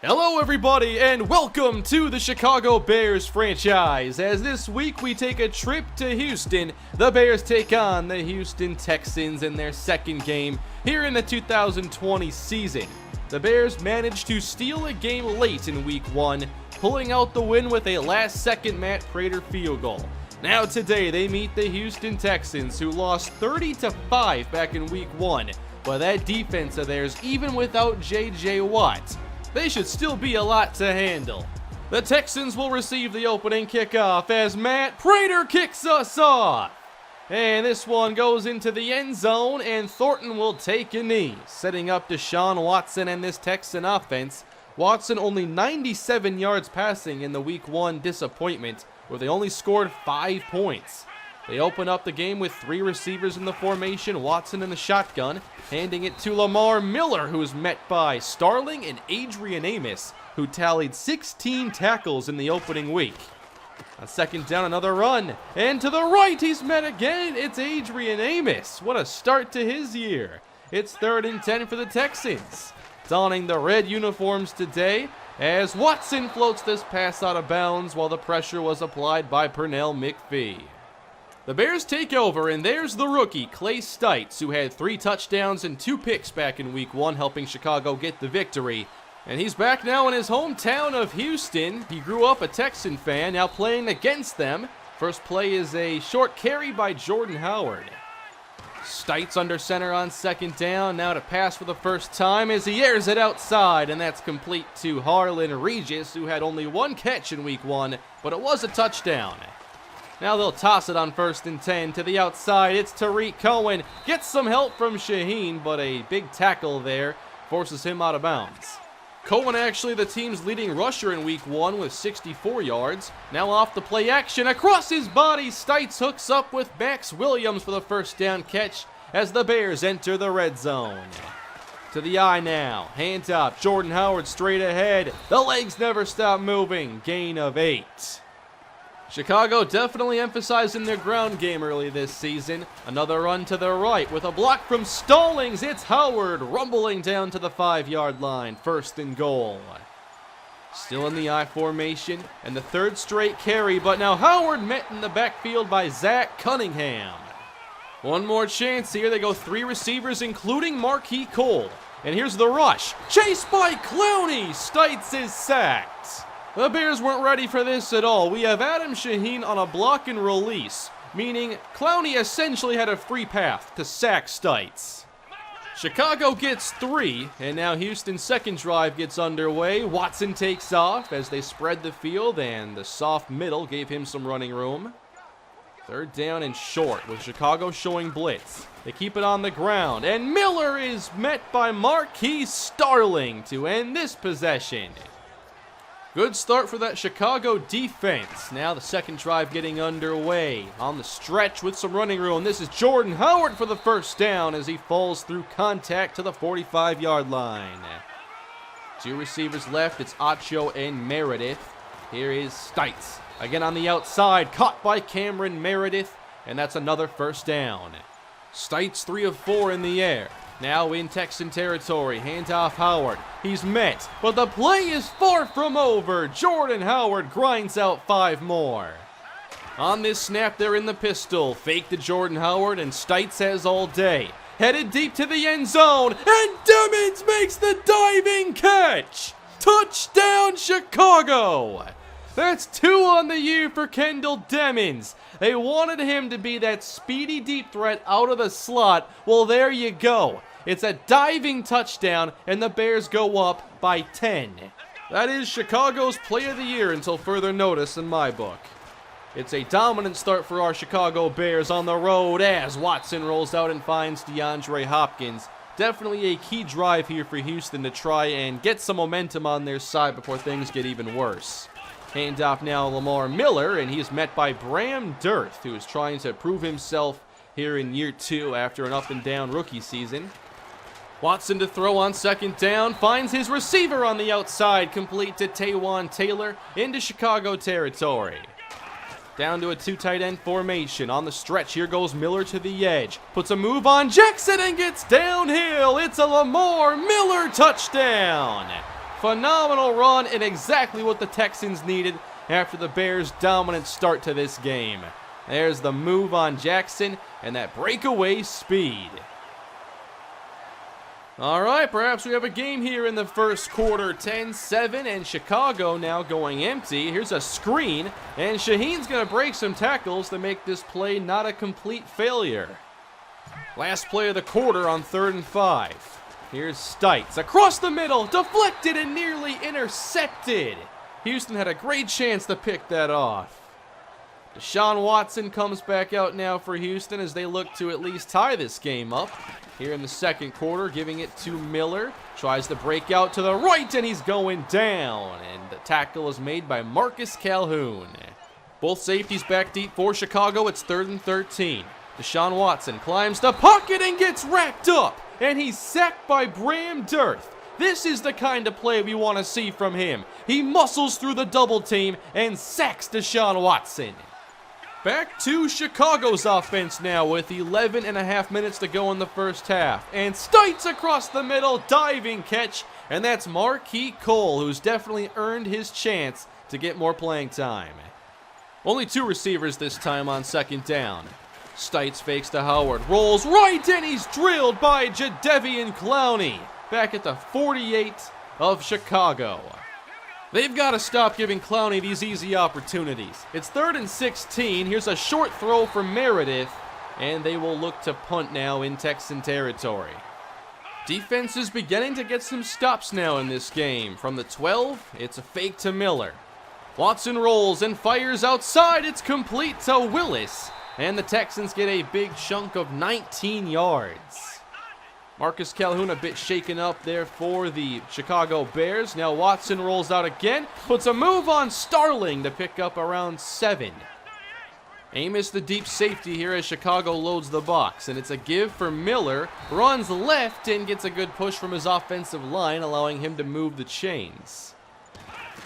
Hello everybody and welcome to the Chicago Bears franchise. As this week we take a trip to Houston, the Bears take on the Houston Texans in their second game here in the 2020 season. The Bears managed to steal a game late in week 1, pulling out the win with a last-second Matt Prater field goal. Now today they meet the Houston Texans, who lost 30-5 back in week 1, but that defense of theirs, even without J.J. Watt, they should still be a lot to handle. The Texans will receive the opening kickoff as Matt Prater kicks us off. And this one goes into the end zone, and Thornton will take a knee, setting up Deshaun Watson and this Texan offense. Watson only 97 yards passing in the week 1 disappointment, where they only scored 5 points. They open up the game with 3 receivers in the formation, Watson in the shotgun, handing it to Lamar Miller, who is met by Starling and Adrian Amos, who tallied 16 tackles in the opening week. On second down, another run, and to the right he's met again. It's Adrian Amos. What a start to his year. It's 3rd and 10 for the Texans, donning the red uniforms today, as Watson floats this pass out of bounds while the pressure was applied by Pernell McPhee. The Bears take over, and there's the rookie, Clay Stites, who had 3 touchdowns and 2 picks back in week 1, helping Chicago get the victory. And he's back now in his hometown of Houston. He grew up a Texan fan, now playing against them. First play is a short carry by Jordan Howard. Stites under center on second down, now to pass for the first time as he airs it outside, and that's complete to Harlan Regis, who had only 1 catch in week 1, but it was a touchdown. Now they'll toss it on 1st and 10 to the outside. It's Tariq Cohen. Gets some help from Shaheen, but a big tackle there forces him out of bounds. Cohen actually the team's leading rusher in week 1 with 64 yards. Now off the play action. Across his body, Stites hooks up with Max Williams for the first down catch as the Bears enter the red zone. To the eye now. Hand up. Jordan Howard straight ahead. The legs never stop moving. Gain of 8. Chicago definitely emphasizing their ground game early this season. Another run to the right with a block from Stallings. It's Howard rumbling down to the 5-yard line. 1st and goal. Still in the I formation and the 3rd straight carry, but now Howard met in the backfield by Zach Cunningham. One more chance here. They go 3 receivers, including Marquis Cole. And here's the rush. Chased by Clowney. Stites is sacked. The Bears weren't ready for this at all. We have Adam Shaheen on a block and release, meaning Clowney essentially had a free path to sack Stites. Chicago gets 3, and now Houston's second drive gets underway. Watson takes off as they spread the field, and the soft middle gave him some running room. 3rd down and short with Chicago showing blitz. They keep it on the ground, and Miller is met by Marquise Starling to end this possession. Good start for that Chicago defense. Now the second drive getting underway. On the stretch with some running room. This is Jordan Howard for the first down as he falls through contact to the 45-yard line. 2 receivers left. It's Acho and Meredith. Here is Stites. Again on the outside. Caught by Cameron Meredith. And that's another first down. Stites 3 of 4 in the air. Now in Texan territory, handoff Howard. He's met, but the play is far from over. Jordan Howard grinds out 5 more. On this snap, they're in the pistol. Fake to Jordan Howard, and Stites has all day. Headed deep to the end zone, and Demmons makes the diving catch. Touchdown, Chicago! That's 2 on the year for Kendall Demmons. They wanted him to be that speedy deep threat out of the slot. Well, there you go. It's a diving touchdown, and the Bears go up by 10. That is Chicago's play of the year until further notice in my book. It's a dominant start for our Chicago Bears on the road as Watson rolls out and finds DeAndre Hopkins. Definitely a key drive here for Houston to try and get some momentum on their side before things get even worse. Handoff now Lamar Miller, and he's met by Bram Dirth, who is trying to prove himself here in year 2 after an up-and-down rookie season. Watson to throw on second down, finds his receiver on the outside, complete to Taywan Taylor into Chicago territory. Down to a 2 tight end formation. On the stretch, here goes Miller to the edge. Puts a move on Jackson and gets downhill. It's a Lamar Miller touchdown. phenomenal run and exactly what the Texans needed after the Bears' dominant start to this game. There's the move on Jackson and that breakaway speed. All right, perhaps we have a game here in the first quarter. 10-7, and Chicago now going empty. Here's a screen, and Shaheen's going to break some tackles to make this play not a complete failure. Last play of the quarter on 3rd and 5. Here's Stites across the middle, deflected and nearly intercepted. Houston had a great chance to pick that off. Deshaun Watson comes back out now for Houston as they look to at least tie this game up. Here in the second quarter, giving it to Miller. Tries to break out to the right, and he's going down. And the tackle is made by Marcus Calhoun. Both safeties back deep for Chicago. It's 3rd and 13. Deshaun Watson climbs the pocket and gets racked up. And he's sacked by Bram Dirth. This is the kind of play we want to see from him. He muscles through the double team and sacks Deshaun Watson. Back to Chicago's offense now with 11.5 minutes to go in the first half. And Stites across the middle, diving catch. And that's Marquise Cole, who's definitely earned his chance to get more playing time. Only 2 receivers this time on 2nd down. Stites fakes to Howard, rolls right, and he's drilled by Jadeveon Clowney. Back at the 48 of Chicago. They've got to stop giving Clowney these easy opportunities. It's 3rd and 16. Here's a short throw from Meredith, and they will look to punt now in Texan territory. Defense is beginning to get some stops now in this game. From the 12, it's a fake to Miller. Watson rolls and fires outside. It's complete to Willis, and the Texans get a big chunk of 19 yards. Marcus Calhoun a bit shaken up there for the Chicago Bears. Now Watson rolls out again, puts a move on Starling to pick up around 7. Amos the deep safety here as Chicago loads the box, and it's a give for Miller. Runs left and gets a good push from his offensive line, allowing him to move the chains.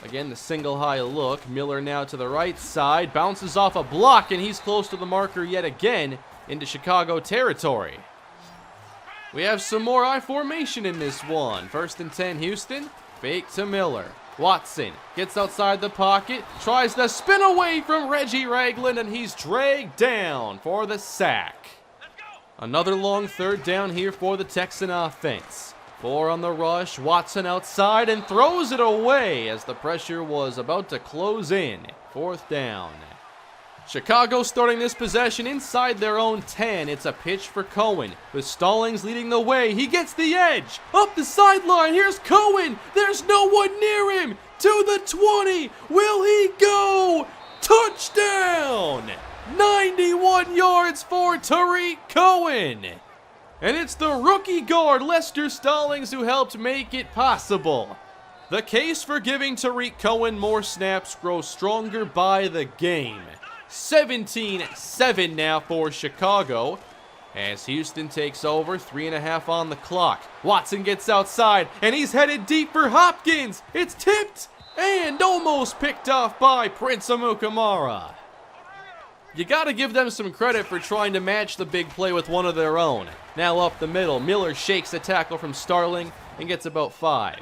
Again, the single high look. Miller now to the right side, bounces off a block, and he's close to the marker yet again into Chicago territory. We have some more I formation in this one. 1st and 10 Houston, fake to Miller. Watson gets outside the pocket, tries to spin away from Reggie Ragland, and he's dragged down for the sack. Another long 3rd down here for the Texan offense. 4 on the rush, Watson outside and throws it away as the pressure was about to close in. 4th down. Chicago starting this possession inside their own 10. It's a pitch for Cohen, with Stallings leading the way. He gets the edge. Up the sideline. Here's Cohen. There's no one near him. To the 20. Will he go? Touchdown! 91 yards for Tariq Cohen. And it's the rookie guard, Lester Stallings, who helped make it possible. The case for giving Tariq Cohen more snaps grows stronger by the game. 17-7 now for Chicago as Houston takes over. 3.5 on the clock. Watson gets outside and he's headed deep for Hopkins. It's tipped and almost picked off by Prince Amukamara. You got to give them some credit for trying to match the big play with one of their own. Now up the middle, Miller shakes a tackle from Starling and gets about 5.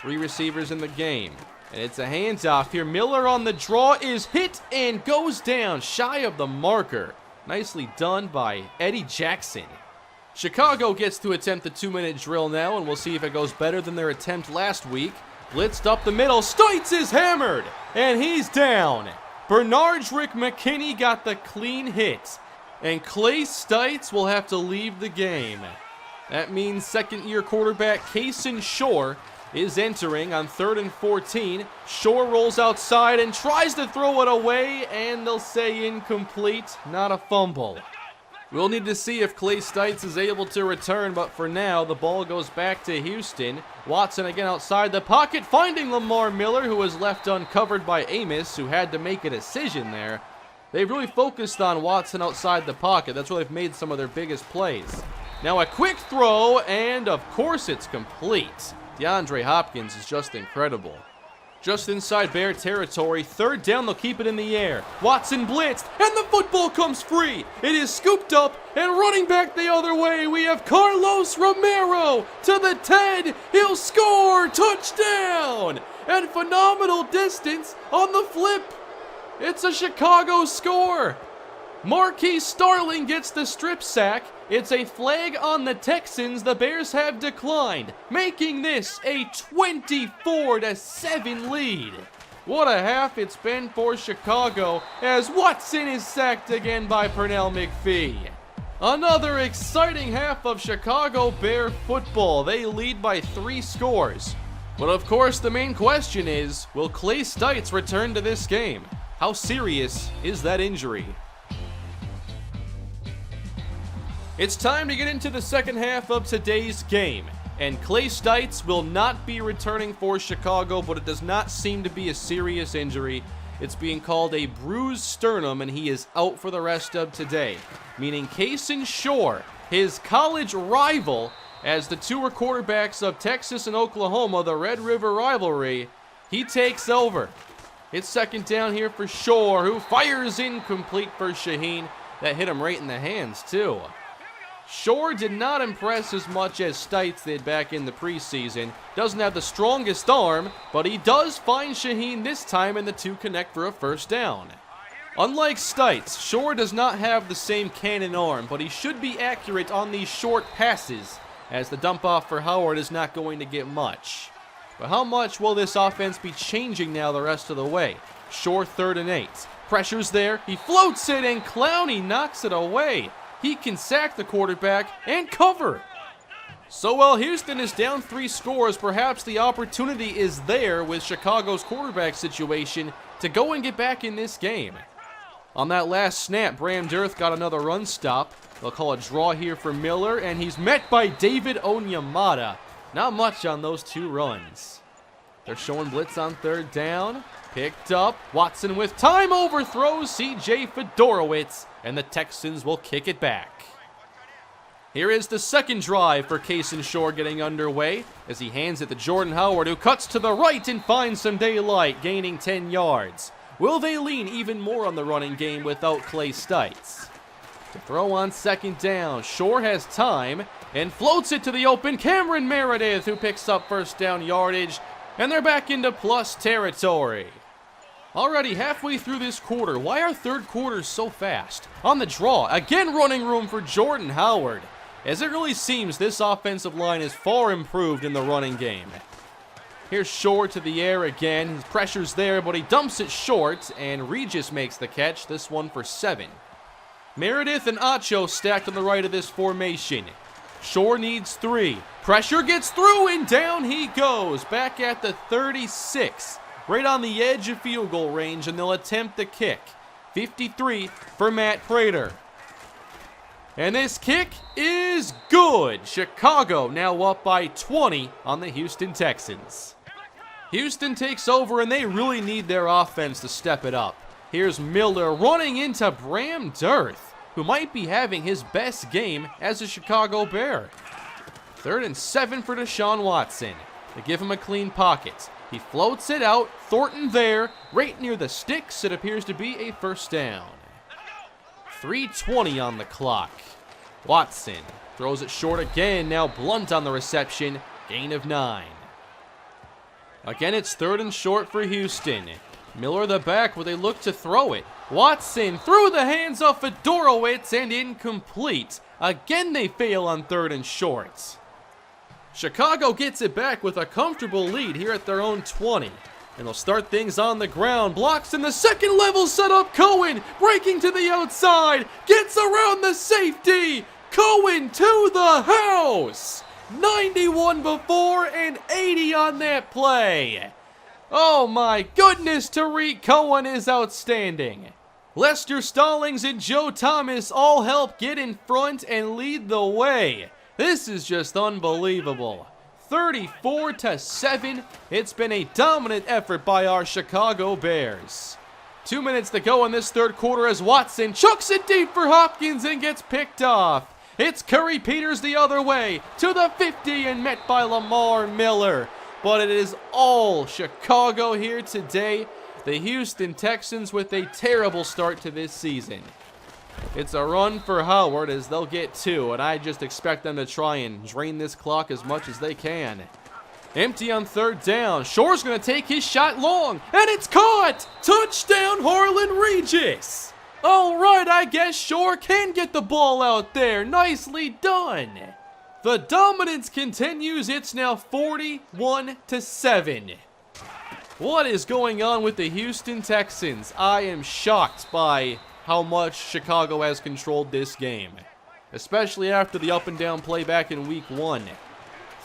3 receivers in the game. And it's a handoff here. Miller on the draw is hit and goes down shy of the marker. Nicely done by Eddie Jackson. Chicago gets to attempt the 2-minute drill now, and we'll see if it goes better than their attempt last week. Blitzed up the middle. Stites is hammered, and he's down. Bernardrick McKinney got the clean hit, and Clay Stites will have to leave the game. That means second-year quarterback Kaysen Shore is entering on 3rd and 14. Shore rolls outside and tries to throw it away, and they'll say incomplete, not a fumble. We'll need to see if Clay Stites is able to return, but for now, the ball goes back to Houston. Watson again outside the pocket, finding Lamar Miller, who was left uncovered by Amos, who had to make a decision there. They've really focused on Watson outside the pocket. That's where they've made some of their biggest plays. Now a quick throw, and of course it's complete. DeAndre Hopkins is just incredible. just inside Bear territory. Third down, they'll keep it in the air. Watson blitzed, and the football comes free. It is scooped up, and running back the other way, we have Carlos Romero to the 10. He'll score! Touchdown! And phenomenal distance on the flip. It's a Chicago score. Marquise Starling gets the strip sack. It's a flag on the Texans. The Bears have declined, making this a 24-7 lead. What a half it's been for Chicago as Watson is sacked again by Pernell McPhee. Another exciting half of Chicago Bear football. They lead by 3 scores. But of course, the main question is, will Clay Stites return to this game? How serious is that injury? It's time to get into the second half of today's game. And Clay Stites will not be returning for Chicago, but it does not seem to be a serious injury. It's being called a bruised sternum, and he is out for the rest of today. Meaning Kason Shore, his college rival, as the two are quarterbacks of Texas and Oklahoma, the Red River rivalry, he takes over. It's second down here for Shore, who fires incomplete for Shaheen. That hit him right in the hands, too. Shore did not impress as much as Stites did back in the preseason. Doesn't have the strongest arm, but he does find Shaheen this time, and the two connect for a first down. Unlike Stites, Shore does not have the same cannon arm, but he should be accurate on these short passes, as the dump off for Howard is not going to get much. But how much will this offense be changing now the rest of the way? Shore 3rd and 8. Pressure's there, he floats it, and Clowney knocks it away. He can sack the quarterback and cover. So while Houston is down 3 scores, perhaps the opportunity is there with Chicago's quarterback situation to go and get back in this game. On that last snap, Bram Dirth got another run stop. They'll call a draw here for Miller, and he's met by David Onyemata. Not much on those 2 runs. They're showing blitz on 3rd down. Picked up. Watson with time overthrows C.J. Fedorowicz, and the Texans will kick it back. Here is the second drive for Kason Shore getting underway as he hands it to Jordan Howard, who cuts to the right and finds some daylight, gaining 10 yards. Will they lean even more on the running game without Clay Stites? To throw on second down, Shore has time and floats it to the open Cameron Meredith, who picks up first down yardage, and they're back into plus territory. Already halfway through this quarter, why are third quarters so fast? On the draw, again running room for Jordan Howard, as it really seems this offensive line is far improved in the running game. Here's Shore to the air again. His pressure's there, but he dumps it short, and Regis makes the catch, this one for 7. Meredith and Acho stacked on the right of this formation. Shore needs 3. Pressure gets through, and down he goes, back at the 36. Right on the edge of field goal range, and they'll attempt the kick. 53 for Matt Prater. And this kick is good. Chicago now up by 20 on the Houston Texans. Houston takes over, and they really need their offense to step it up. Here's Miller running into Bram Dirth, who might be having his best game as a Chicago Bear. 3rd and 7 for Deshaun Watson. They give him a clean pocket. He floats it out, Thornton there, right near the sticks. It appears to be a first down. 3:20 on the clock. Watson throws it short again, now Blunt on the reception, gain of 9. Again, it's 3rd and short for Houston. Miller the back where they look to throw it. Watson through the hands of Fedorowicz and incomplete. Again, they fail on 3rd and short. Chicago gets it back with a comfortable lead here at their own 20. And they'll start things on the ground. Blocks in the second level setup. Cohen breaking to the outside. Gets around the safety. Cohen to the house. 91 before and 80 on that play. Oh my goodness, Tariq Cohen is outstanding. Lester Stallings and Joe Thomas all help get in front and lead the way. This is just unbelievable. 34-7. It's been a dominant effort by our Chicago Bears. 2 minutes to go in this third quarter as Watson chucks it deep for Hopkins and gets picked off. It's Curry Peters the other way to the 50 and met by Lamar Miller. but it is all Chicago here today. The Houston Texans with a terrible start to this season. It's a run for Howard as they'll get 2, and I just expect them to try and drain this clock as much as they can. Empty on 3rd down. Shore's going to take his shot long, and it's caught! Touchdown, Harlan Regis! All right, I guess Shore can get the ball out there. Nicely done. The dominance continues. It's now 41-7. What is going on with the Houston Texans? I am shocked by how much Chicago has controlled this game, especially after the up and down play back in week 1.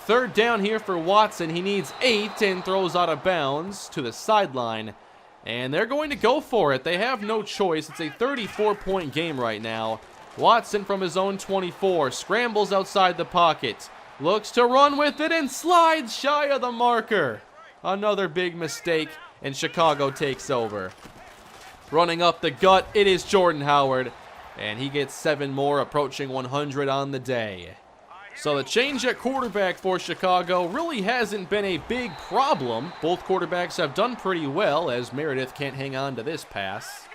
3rd down here for Watson. He needs 8 and throws out of bounds to the sideline. And they're going to go for it. They have no choice. It's a 34-point game right now. Watson from his own 24 scrambles outside the pocket. Looks to run with it and slides shy of the marker. Another big mistake, and Chicago takes over. Running up the gut, it is Jordan Howard. And he gets 7 more, approaching 100 on the day. So the change at quarterback for Chicago really hasn't been a big problem. Both quarterbacks have done pretty well as Meredith can't hang on to this pass.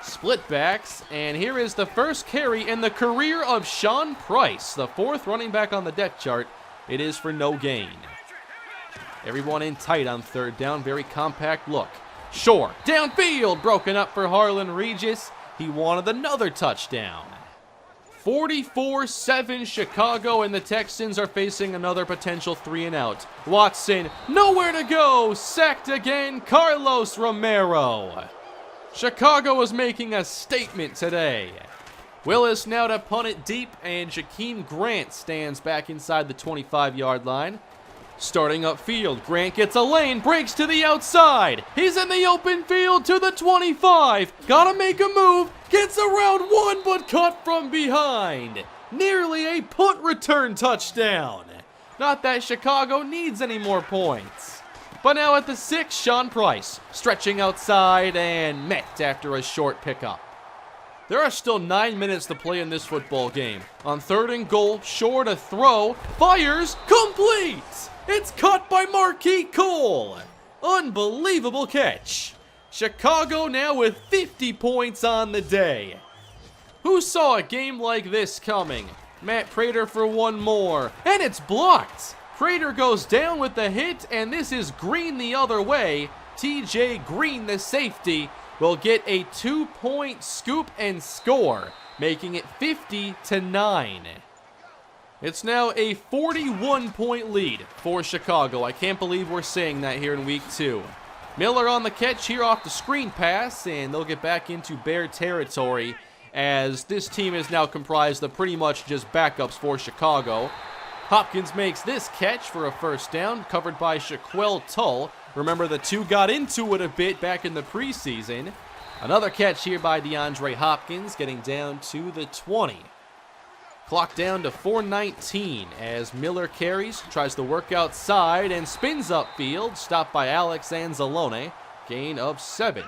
Split backs, and here is the first carry in the career of Sean Price, the 4th running back on the depth chart. It is for no gain. Everyone in tight on 3rd down, very compact look. Shore, downfield, broken up for Harlan Regis. He wanted another touchdown. 44-7 Chicago, and the Texans are facing another potential 3-and-out. Watson, nowhere to go, sacked again, Carlos Romero. Chicago is making a statement today. Willis now to punt it deep, and Jakeem Grant stands back inside the 25-yard line. Starting upfield, Grant gets a lane, breaks to the outside. He's in the open field to the 25. Gotta make a move, gets around 1 but caught from behind. Nearly a punt return touchdown. Not that Chicago needs any more points. But now at the 6, Sean Price, stretching outside and met after a short pickup. There are still 9 minutes to play in this football game. On 3rd and goal, Shore to throw, fires, complete! It's caught by Marquis Cole. Unbelievable catch. Chicago now with 50 points on the day. Who saw a game like this coming? Matt Prater for 1 more, and it's blocked. Prater goes down with the hit, and this is Green the other way. TJ Green, the safety, will get a 2-point scoop and score, making it 50-9. It's now a 41-point lead for Chicago. I can't believe we're saying that here in week 2. Miller on the catch here off the screen pass, and they'll get back into Bear territory as this team is now comprised of pretty much just backups for Chicago. Hopkins makes this catch for a 1st down, covered by Shaquille Tull. Remember, the 2 got into it a bit back in the preseason. Another catch here by DeAndre Hopkins, getting down to the 20. Clock down to 4:19 as Miller carries, tries to work outside and spins upfield, stopped by Alex Anzalone, gain of 7.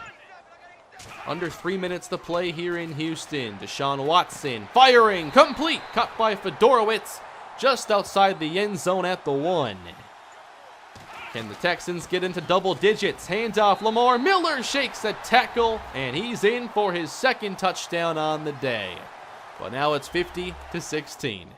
Under 3 minutes to play here in Houston. Deshaun Watson firing, complete, cut by Fedorowicz, just outside the end zone at the 1. Can the Texans get into double digits? Handoff, Lamar Miller shakes a tackle, and he's in for his 2nd touchdown on the day. But now it's 50-16.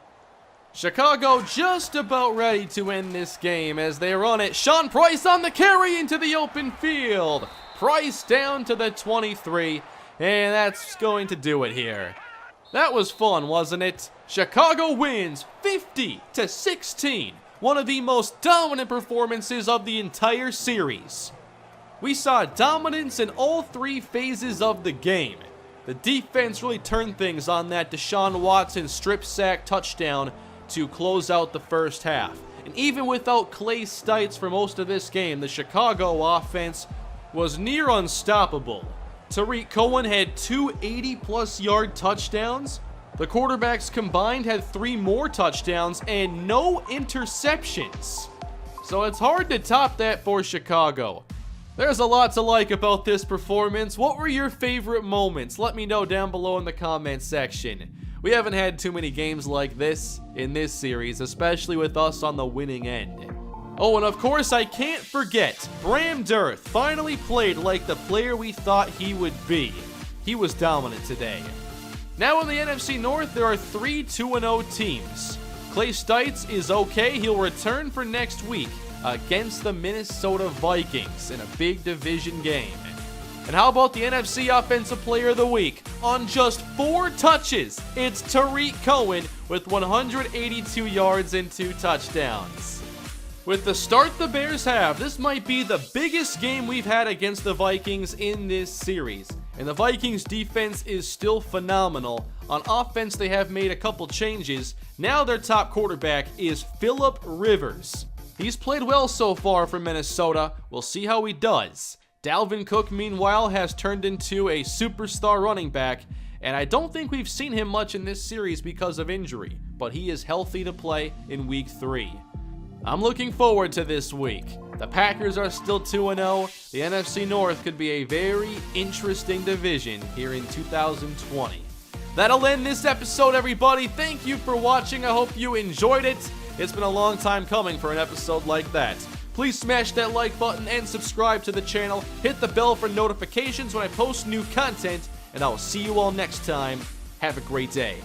Chicago just about ready to end this game as they run it. Sean Price on the carry into the open field. Price down to the 23, and that's going to do it here. That was fun, wasn't it? Chicago wins 50-16. One of the most dominant performances of the entire series. We saw dominance in all 3 phases of the game. The defense really turned things on that Deshaun Watson strip sack touchdown to close out the first half. And even without Clay Stites for most of this game, the Chicago offense was near unstoppable. Tariq Cohen had 2 80-plus yard touchdowns. The quarterbacks combined had 3 more touchdowns and no interceptions. So it's hard to top that for Chicago. There's a lot to like about this performance. What were your favorite moments? Let me know down below in the comment section. We haven't had too many games like this in this series, especially with us on the winning end. Oh, and of course, I can't forget, Bram Dearth finally played like the player we thought he would be. He was dominant today. Now in the NFC North, there are 3 2-0 teams. Clay Stites is okay. He'll return for next week against the Minnesota Vikings in a big division game. And how about the NFC Offensive Player of the Week? On just 4 touches, it's Tarik Cohen with 182 yards and 2 touchdowns. With the start the Bears have, this might be the biggest game we've had against the Vikings in this series. And the Vikings defense is still phenomenal. On offense, they have made a couple changes. Now their top quarterback is Phillip Rivers. He's played well so far for Minnesota. We'll see how he does. Dalvin Cook, meanwhile, has turned into a superstar running back, and I don't think we've seen him much in this series because of injury, but he is healthy to play in Week 3. I'm looking forward to this week. The Packers are still 2-0. The NFC North could be a very interesting division here in 2020. That'll end this episode, everybody. Thank you for watching. I hope you enjoyed it. It's been a long time coming for an episode like that. Please smash that like button and subscribe to the channel. Hit the bell for notifications when I post new content, and I will see you all next time. Have a great day.